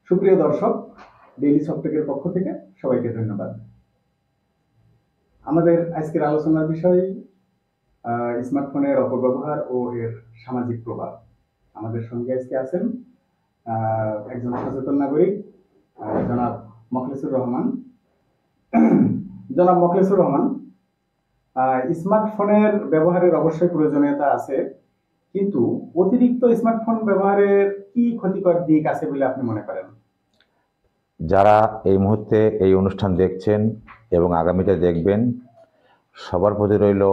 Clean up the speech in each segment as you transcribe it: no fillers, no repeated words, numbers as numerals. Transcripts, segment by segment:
সুপ্রিয় দর্শক, ডেইলি সফটটেকের পক্ষ থেকে সবাইকে ধন্যবাদ। আমাদের আজকের আলোচনার বিষয় স্মার্টফোনের অপব্যবহার ও এর সামাজিক প্রভাব। আমাদের সঙ্গে আজকে আছেন একজন সচেতন নাগরিক জনাব মখলেছুর রহমান। জনাব মখলেছুর রহমান, স্মার্টফোনের ব্যবহারের অবশ্যই প্রয়োজনীয়তা আছে, কিন্তু অতিরিক্ত স্মার্টফোন ব্যবহারের কি ক্ষতিকর দিক আছে বলে আপনি মনে করেন? যারা এই মুহূর্তে এই অনুষ্ঠান দেখছেন এবং আগামীতে দেখবেন, সবার প্রতি রইল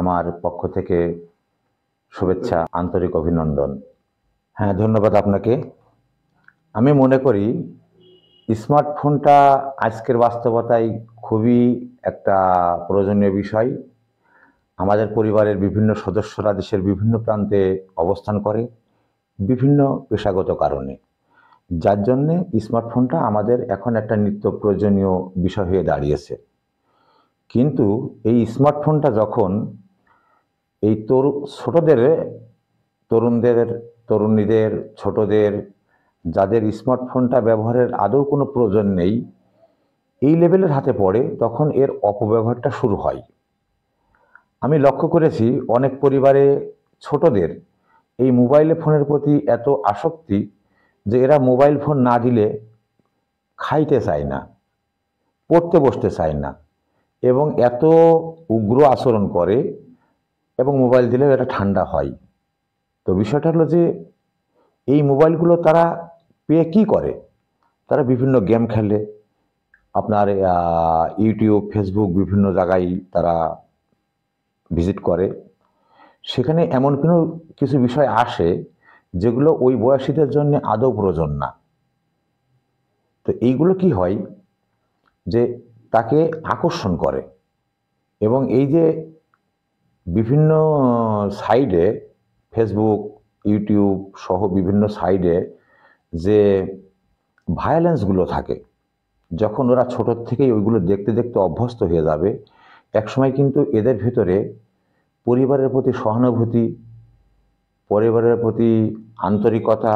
আমার পক্ষ থেকে শুভেচ্ছা, আন্তরিক অভিনন্দন। হ্যাঁ, ধন্যবাদ আপনাকে। আমি মনে করি স্মার্টফোনটা আজকের বাস্তবতায় খুবই একটা প্রয়োজনীয় বিষয়। আমাদের পরিবারের বিভিন্ন সদস্যরা দেশের বিভিন্ন প্রান্তে অবস্থান করে বিভিন্ন পেশাগত কারণে, যার জন্যে স্মার্টফোনটা আমাদের এখন একটা নিত্য প্রয়োজনীয় বিষয় হয়ে দাঁড়িয়েছে। কিন্তু এই স্মার্টফোনটা যখন এই তরুণীদের, ছোটদের, যাদের স্মার্টফোনটা ব্যবহারের আদৌ কোনো প্রয়োজন নেই, এই লেভেলের হাতে পড়ে, তখন এর অপব্যবহারটা শুরু হয়। আমি লক্ষ্য করেছি অনেক পরিবারে ছোটদের এই মোবাইল ফোনের প্রতি এত আসক্তি যে এরা মোবাইল ফোন না দিলে খাইতে চায় না, পড়তে বসতে চায় না, এবং এত উগ্র আচরণ করে, এবং মোবাইল দিলেও এটা ঠান্ডা হয়। তো বিষয়টা হলো যে এই মোবাইলগুলো তারা পেয়ে কি করে? তারা বিভিন্ন গেম খেলে, আপনার ইউটিউব, ফেসবুক বিভিন্ন জায়গায় তারা ভিজিট করে। সেখানে এমন কিছু বিষয় আসে যেগুলো ওই বয়সীদের জন্য আদৌ প্রয়োজন না। তো এইগুলো কি হয় যে তাকে আকর্ষণ করে, এবং এই যে বিভিন্ন সাইডে, ফেসবুক, ইউটিউব সহ বিভিন্ন সাইডে যে ভায়োলেন্সগুলো থাকে, যখন ওরা ছোটোর থেকেই ওইগুলো দেখতে দেখতে অভ্যস্ত হয়ে যাবে, একসময় কিন্তু এদের ভিতরে পরিবারের প্রতি সহানুভূতি, পরিবারের প্রতি আন্তরিকতা,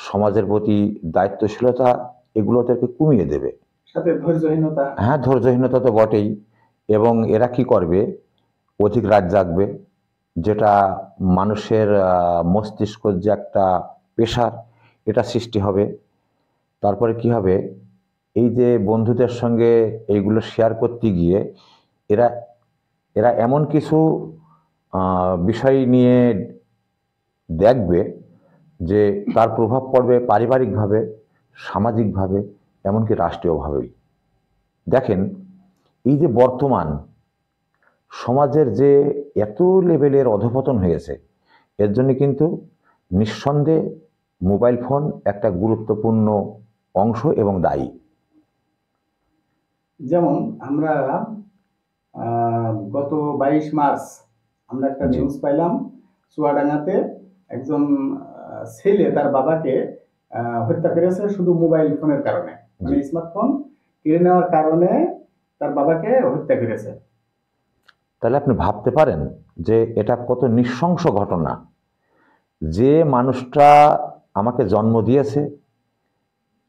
সমাজের প্রতি দায়িত্বশীলতা, এগুলো ওদেরকে কমিয়ে দেবে। সাথে ধৈর্যহীনতা। হ্যাঁ, ধৈর্যহীনতা তো বটেই। এবং এরা কি করবে? অধিক রাত জাগবে, যেটা মানুষের মস্তিষ্কর যে একটা প্রেশার, এটা সৃষ্টি হবে। তারপরে কি হবে? এই যে বন্ধুদের সঙ্গে এইগুলো শেয়ার করতে গিয়ে এরা এরা এমন কিছু বিষয় নিয়ে দেখবে যে তার প্রভাব পড়বে পারিবারিকভাবে, সামাজিকভাবে, এমনকি রাষ্ট্রীয়ভাবেই। দেখেন, এই যে বর্তমান সমাজের যে এত লেভেলের অধঃপতন হয়েছে, এর জন্য কিন্তু নিঃসন্দেহে মোবাইল ফোন একটা গুরুত্বপূর্ণ অংশ এবং দায়ী। যেমন আমরা গত 22 মার্চ আমরা একটা নিউজ পাইলাম, চুয়াডাঙ্গাতে একজন ছেলে তার বাবাকে হত্যা করেছে শুধু মোবাইল ফোনের কারণে। মানে স্মার্টফোন কিনে নেওয়ার কারণে তার বাবাকে হত্যা করেছে। তাহলে আপনি ভাবতে পারেন যে এটা কত নৃশংস ঘটনা। যে মানুষটা আমাকে জন্ম দিয়েছে,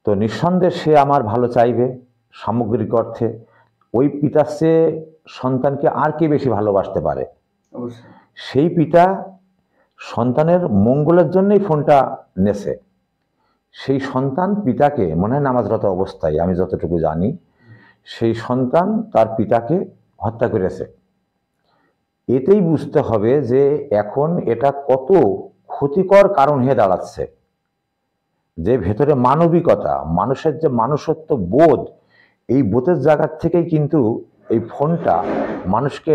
তো নিঃসন্দেহে সে আমার ভালো চাইবে সামগ্রিক অর্থে। ওই পিতার চেয়ে সন্তানকে আর কে বেশি ভালোবাসতে পারে? সেই পিতা সন্তানের মঙ্গলের জন্যই ফোনটা নেছে। সেই সন্তান পিতাকে, মনে হয় নামাজরত অবস্থায়, আমি যতটুকু জানি, সেই সন্তান তার পিতাকে হত্যা করেছে। এতেই বুঝতে হবে যে এখন এটা কত ক্ষতিকর কারণ হয়ে দাঁড়াচ্ছে। যে ভেতরে মানবিকতা, মানুষের যে মানুষত্ব বোধ, এই বোধের জায়গার থেকেই কিন্তু এই ফোনটা মানুষকে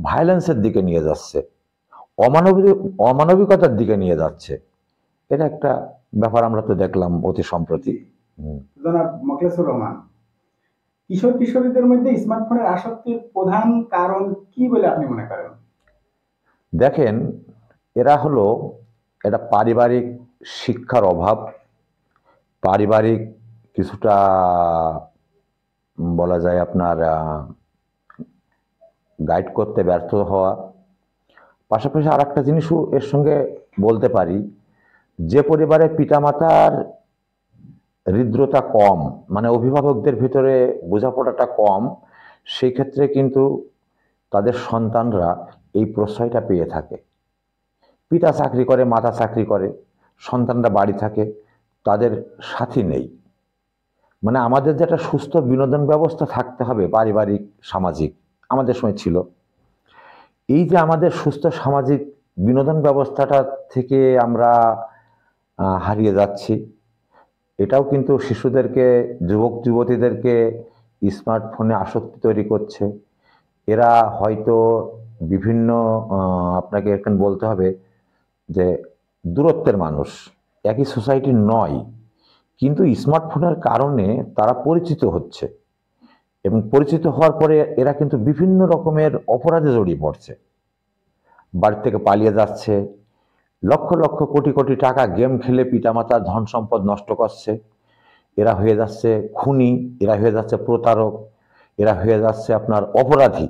ভায়োলেন্সের দিকে নিয়ে যাচ্ছে, অমানবিকতার দিকে নিয়ে যাচ্ছে। এটা একটা ব্যাপার আমরা তো দেখলাম অতি সম্প্রতি। জনাব মখলেছুর রহমান, কিশোর কিশোরীদের মধ্যে স্মার্টফোনের আসক্তির প্রধান কারণ কি বলে আপনি মনে করেন? দেখেন, এরা হলো এটা পারিবারিক শিক্ষার অভাব, পারিবারিক কিছুটা বলা যায় আপনার গাইড করতে ব্যর্থ হওয়া। পাশাপাশি আর একটা জিনিসও এর সঙ্গে বলতে পারি, যে পরিবারের পিতামাতার হৃদ্রতা কম, মানে অভিভাবকদের ভিতরে বোঝাপড়াটা কম, সেই ক্ষেত্রে কিন্তু তাদের সন্তানরা এই প্রশ্রয়টা পেয়ে থাকে। পিতা চাকরি করে, মাতা চাকরি করে, সন্তানরা বাড়ি থাকে, তাদের সাথী নেই। মানে আমাদের যেটা সুস্থ বিনোদন ব্যবস্থা থাকতে হবে, পারিবারিক সামাজিক, আমাদের সময় ছিল, এই যে আমাদের সুস্থ সামাজিক বিনোদন ব্যবস্থাটা থেকে আমরা হারিয়ে যাচ্ছি, এটাও কিন্তু শিশুদেরকে, যুবক যুবতীদেরকে স্মার্টফোনে আসক্তি তৈরি করছে। এরা হয়তো বিভিন্ন আপনাকে এখন বলতে হবে যে দূরত্বের মানুষ, একই সোসাইটির নয়, কিন্তু স্মার্টফোনের কারণে তারা পরিচিত হচ্ছে, এবং পরিচিত হওয়ার পরে এরা কিন্তু বিভিন্ন রকমের অপরাধে জড়িয়ে পড়ছে। বাড়ি থেকে পালিয়ে যাচ্ছে, লক্ষ লক্ষ কোটি কোটি টাকা গেম খেলে পিতামাতার ধন সম্পদ নষ্ট করছে। এরা হয়ে যাচ্ছে খুনি, এরা হয়ে যাচ্ছে প্রতারক, এরা হয়ে যাচ্ছে আপনার অপরাধী।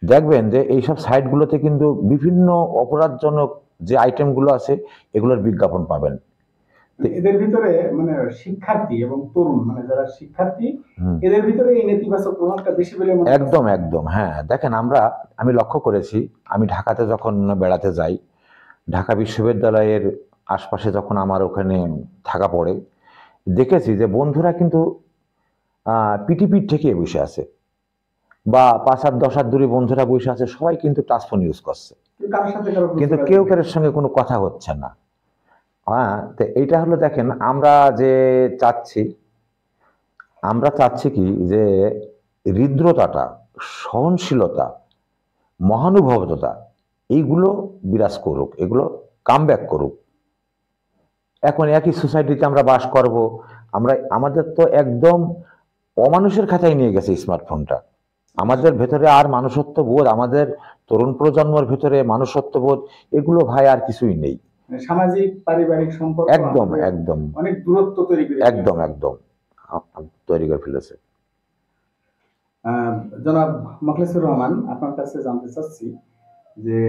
দেখবেন যে এইসব সাইটগুলোতে কিন্তু বিভিন্ন অপরাধজনক যে আইটেমগুলো আছে এগুলোর বিজ্ঞাপন পাবেন। এদের ভিতরে মানে শিক্ষার্থী এবং তরুণ, মানে যারা শিক্ষার্থী, এদের ভিতরে এই নেতিবাচক প্রভাবটা বেশি বলে মনে হয়। একদম একদম, হ্যাঁ। দেখেন, আমি লক্ষ্য করেছি, আমি ঢাকাতে যখন বেড়াতে যাই, ঢাকা বিশ্ববিদ্যালয়ের আশপাশে যখন আমার ওখানে থাকা পড়ে, দেখেছি যে বন্ধুরা কিন্তু পিটিপিট ঠেকিয়ে বসে আছে, বা 5 হাত 10 হাত দূরে বন্ধুরা বসে আছে, সবাই কিন্তু টাচফোন ইউজ করছে, কিন্তু কেউ কারোর সঙ্গে কোনো কথা হচ্ছে না। হ্যাঁ, তো এইটা হলো, দেখেন আমরা চাচ্ছি কি যে হৃদ্রতাটা, সহনশীলতা, মহানুভবতা এইগুলো বিরাজ করুক, এগুলো কামব্যাক করুক। এখন একই সোসাইটিতে আমরা বাস করব, আমাদের তো একদম অমানুষের খাতায় নিয়ে গেছে স্মার্টফোনটা। আমাদের ভেতরে আর মানুষত্ব বোধ, আমাদের তরুণ প্রজন্মের ভেতরে মানুষত্ব বোধ, এগুলো ভাই আর কিছুই নেই। সামাজিক পারিবারিক সম্পর্ক একদম একদম অনেক দূরত্ব তৈরি করে একদম তৈরি করে ফেলেছে। জনাব মোখলেসুর রহমান, আপনার কাছে জানতে চাচ্ছি যে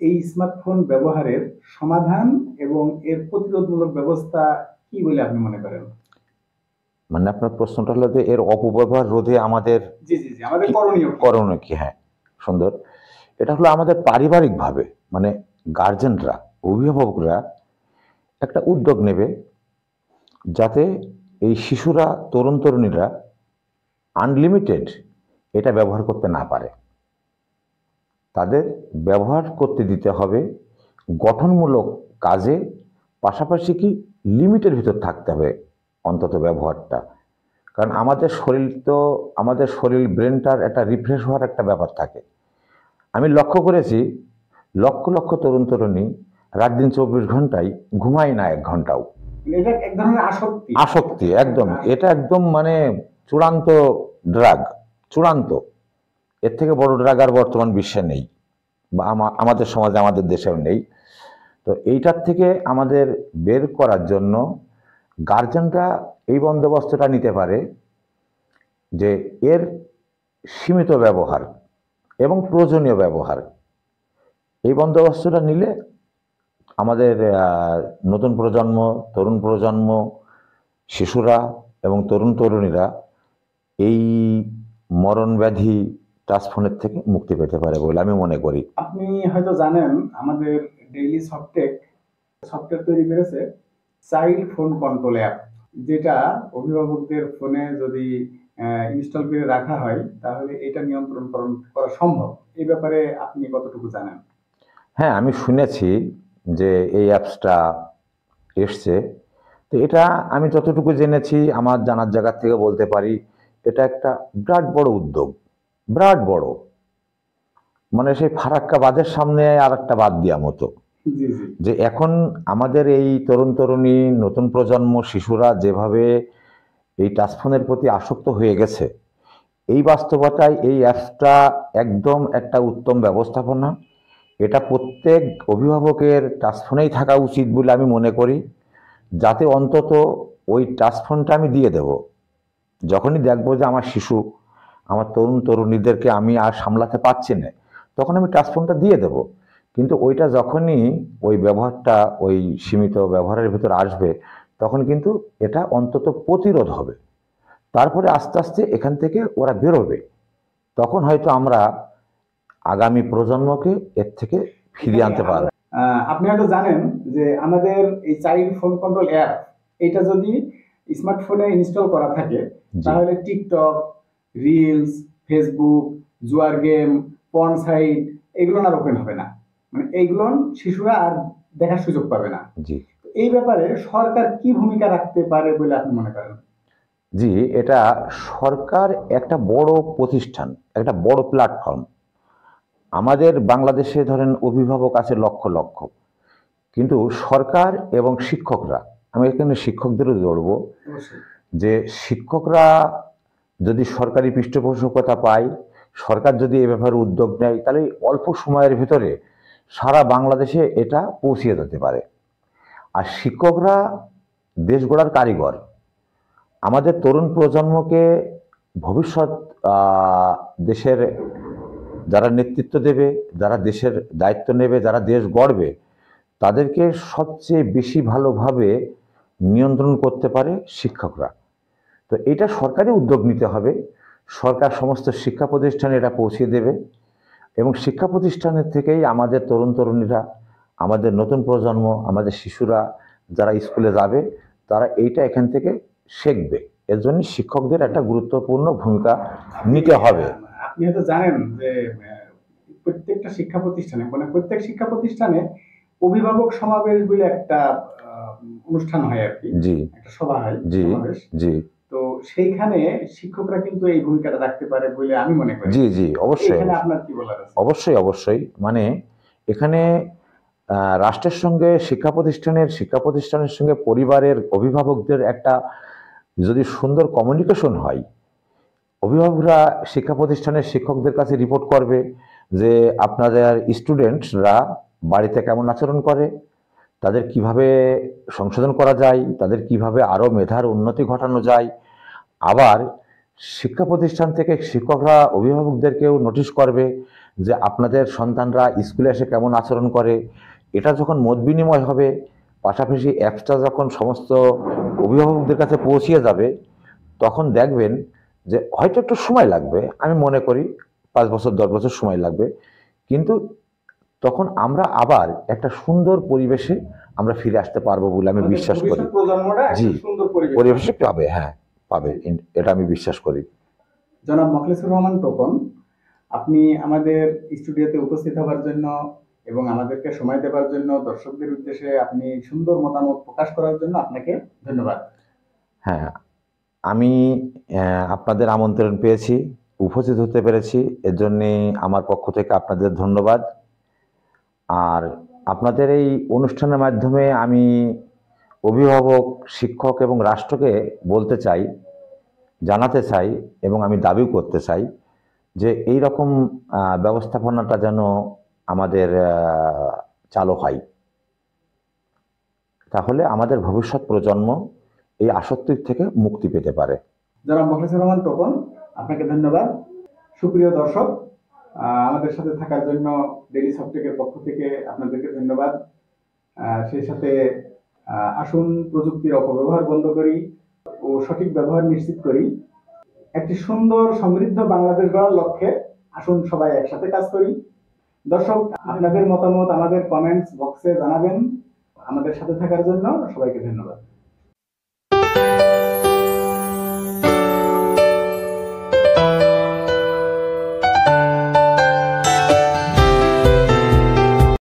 এই স্মার্টফোন ব্যবহারের সমাধান এবং এর প্রতিরোধমূলক ব্যবস্থা কি বলে আপনি মনে করেন? মানে আপনার প্রশ্নটা হলো যে এর অপব্যবহার রোধে আমাদের আমাদের করণীয় কি? হ্যাঁ, সুন্দর। এটা হলো আমাদের পারিবারিকভাবে, মানে গার্জেনরা, অভিভাবকরা একটা উদ্যোগ নেবে, যাতে এই শিশুরা, তরুণ তরুণীরা আনলিমিটেড এটা ব্যবহার করতে না পারে। তাদের ব্যবহার করতে দিতে হবে গঠনমূলক কাজে, পাশাপাশি কি লিমিটের ভিতর থাকতে হবে অন্তত ব্যবহারটা। কারণ আমাদের শরীর ব্রেনটার একটা রিফ্রেশ হওয়ার একটা ব্যাপার থাকে। আমি লক্ষ্য করেছি লক্ষ লক্ষ তরুণ তরুণী রাত দিন 24 ঘন্টায় ঘুমায় না 1 ঘন্টাও। এটা এক ধরনের আসক্তি, একদম। এটা একদম মানে চূড়ান্ত ড্রাগ, চূড়ান্ত। এর থেকে বড় ড্রাগ আর বর্তমান বিশ্বে নেই, বা আমাদের সমাজে, আমাদের দেশেও নেই। তো এইটার থেকে আমাদের বের করার জন্য গার্জেনরা এই বন্দোবস্তটা নিতে পারে যে এর সীমিত ব্যবহার এবং প্রয়োজনীয় ব্যবহার। এই বন্দোবস্তটা নিলে আমাদের নতুন প্রজন্ম, তরুণ প্রজন্ম, শিশুরা এবং তরুণ তরুণীরা এই মরণ ব্যাধি টাচফোনের থেকে মুক্তি পেতে পারে বলে আমি মনে করি। আপনি হয়তো জানেন, আমাদের ডেইলি সফটওয়্যার তৈরি করেছে চাইল্ড ফোন কন্ট্রোল অ্যাপ, যেটা অভিভাবকদের ফোনে যদি ইনস্টল করে রাখা হয় তাহলে এটা নিয়ন্ত্রণ করা সম্ভব। এই ব্যাপারে আপনি কতটুকু জানেন? হ্যাঁ, আমি শুনেছি যে এই অ্যাপসটা এসছে। তো এটা আমি যতটুকু জেনেছি, আমার জানার জায়গা থেকে বলতে পারি, এটা একটা বিরাট বড় উদ্যোগ, বিরাট বড়। মানে সেই ফারাক্কা বাঁধের সামনে আর একটা বাদ দেওয়া মতো, যে এখন আমাদের এই তরুণ তরুণী, নতুন প্রজন্ম, শিশুরা যেভাবে এই টাচফোনের প্রতি আসক্ত হয়ে গেছে, এই বাস্তবতায় এই অ্যাপসটা একদম একটা উত্তম ব্যবস্থাপনা। এটা প্রত্যেক অভিভাবকের টাচফোনেই থাকা উচিত বলে আমি মনে করি, যাতে অন্তত ওই টাচফোনটা আমি দিয়ে দেব যখনই দেখবো যে আমার শিশু, আমার তরুণ তরুণীদেরকে আমি আর সামলাতে পারছি না, তখন আমি টাচফোনটা দিয়ে দেব। কিন্তু ওইটা যখনই ওই ব্যবহারটা ওই সীমিত ব্যবহারের ভিতর আসবে, তখন কিন্তু এটা অন্তত প্রতিরোধ হবে। তারপরে আস্তে আস্তে এখান থেকে ওরা বেরোবে, তখন হয়তো আমরা আগামী প্রজন্মকে এর থেকে ফিরিয়ে আনতে পারবো। আপনি হয়তো জানেন যে আমাদের এই চাইল্ড ফোন কন্ট্রোল অ্যাপ, এটা যদি স্মার্টফোনে ইনস্টল করা থাকে তাহলে টিকটক, রিলস, ফেসবুক, জুয়ার গেম, পর্ন সাইট এগুলো আর ওপেন হবে না, মানে এইগুলো শিশুরা আর দেখার সুযোগ পাবে না। জি, এই ব্যাপারে সরকার কি ভূমিকা রাখতে পারে বলে আপনি মনে করেন? জি, এটা সরকার একটা বড় প্রতিষ্ঠান, একটা বড় প্ল্যাটফর্ম। আমাদের বাংলাদেশে ধরেন অভিভাবক আছে লক্ষ লক্ষ, কিন্তু সরকার এবং শিক্ষকরা, আমি এখানে শিক্ষকদেরও ধরবো, যে শিক্ষকরা যদি সরকারি পৃষ্ঠপোষকতা পায়, সরকার যদি এ ব্যাপারে উদ্যোগ নেয়, তাহলে অল্প সময়ের ভিতরে সারা বাংলাদেশে এটা পৌঁছিয়ে যেতে পারে। আর শিক্ষকরা দেশ গড়ার কারিগর। আমাদের তরুণ প্রজন্মকে ভবিষ্যৎ দেশের যারা নেতৃত্ব দেবে, যারা দেশের দায়িত্ব নেবে, যারা দেশ গড়বে, তাদেরকে সবচেয়ে বেশি ভালোভাবে নিয়ন্ত্রণ করতে পারে শিক্ষকরা। তো এটা সরকারি উদ্যোগ নিতে হবে, সরকার সমস্ত শিক্ষা প্রতিষ্ঠানে এটা পৌঁছে দেবে, এবং শিক্ষা প্রতিষ্ঠানের থেকেই আমাদের তরুণ তরুণীরা, আমাদের নতুন প্রজন্ম, আমাদের শিশুরা যারা স্কুলে যাবে, তারা এইটা এখান থেকে শিখবে। এর জন্য শিক্ষকদের একটা গুরুত্বপূর্ণ ভূমিকা নিতে হবে। আপনি হয়তো জানেন যে প্রত্যেকটা শিক্ষা প্রতিষ্ঠানে, মানে প্রত্যেক শিক্ষা প্রতিষ্ঠানে অভিভাবক সমাবেশ বলে একটা অনুষ্ঠান হয় আর কি, জি, একটা সভা হয়, জি, সমাবেশ। জি, তো সেইখানে শিক্ষকরা কিন্তু এই ভূমিকাটা রাখতে পারে বলে আমি মনে করি। জি, জি, অবশ্যই, এখানে আপনার কি বলার আছে? অবশ্যই, অবশ্যই। মানে এখানে রাষ্ট্রের সঙ্গে শিক্ষা প্রতিষ্ঠানের সঙ্গে পরিবারের অভিভাবকদের একটা যদি সুন্দর কমিউনিকেশন হয়, অভিভাবকরা শিক্ষা প্রতিষ্ঠানের শিক্ষকদের কাছে রিপোর্ট করবে যে আপনাদের স্টুডেন্টরা বাড়িতে কেমন আচরণ করে, তাদের কিভাবে সংশোধন করা যায়, তাদের কিভাবে আরও মেধার উন্নতি ঘটানো যায়। আবার শিক্ষা প্রতিষ্ঠান থেকে শিক্ষকরা অভিভাবকদেরকেও নোটিশ করবে যে আপনাদের সন্তানরা স্কুলে এসে কেমন আচরণ করে। এটা যখন মত বিনিময় হবে, পাশাপাশি অ্যাপসটা যখন সমস্ত অভিভাবকদের কাছে পৌঁছিয়ে যাবে, তখন দেখবেন যে হয়তো একটু সময় লাগবে, আমি মনে করি 5 বছর 10 বছর সময় লাগবে, কিন্তু তখন আমরা আবার একটা সুন্দর পরিবেশে আমরা ফিরে আসতে পারবো বলে আমি বিশ্বাস করি। জি, পরিবেশে পাবে, হ্যাঁ পাবে, এটা আমি বিশ্বাস করি। জনাব মোখলেছুর রহমান টোকন, আপনি আমাদের স্টুডিওতে উপস্থিত হওয়ার জন্য এবং আমাদেরকে সময় দেওয়ার জন্য, দর্শকদের উদ্দেশ্যে আপনি সুন্দর মতামত প্রকাশ করার জন্য আপনাকে ধন্যবাদ। হ্যাঁ, আমি আপনাদের আমন্ত্রণ পেয়েছি, উপস্থিত হতে পেরেছি, এর জন্যে আমার পক্ষ থেকে আপনাদের ধন্যবাদ। আর আপনাদের এই অনুষ্ঠানের মাধ্যমে আমি অভিভাবক, শিক্ষক এবং রাষ্ট্রকে বলতে চাই, জানাতে চাই, এবং আমি দাবিও করতে চাই যে এই রকম ব্যবস্থাপনাটা যেন আমাদের চালু হয়। তাহলে আমাদের ভবিষ্যৎ প্রজন্ম এই আসক্তির থেকে মুক্তি পেতে পারে। জনাব মোখলেছুর রহমান টোকন, আপনাকে ধন্যবাদ। সুপ্রিয় দর্শক, আমাদের সাথে থাকার জন্য ডেইলি সফটটেকের পক্ষ থেকে আপনাদেরকে ধন্যবাদ। সেই সাথে আসুন প্রযুক্তির অপব্যবহার বন্ধ করি ও সঠিক ব্যবহার নিশ্চিত করি। একটি সুন্দর সমৃদ্ধ বাংলাদেশ গড়ার লক্ষ্যে আসুন সবাই একসাথে কাজ করি। দর্শক, আপনাদের মতামত আমাদের কমেন্টস বক্সে জানাবেন। আমাদের সাথে থাকার জন্য সবাইকে ধন্যবাদ।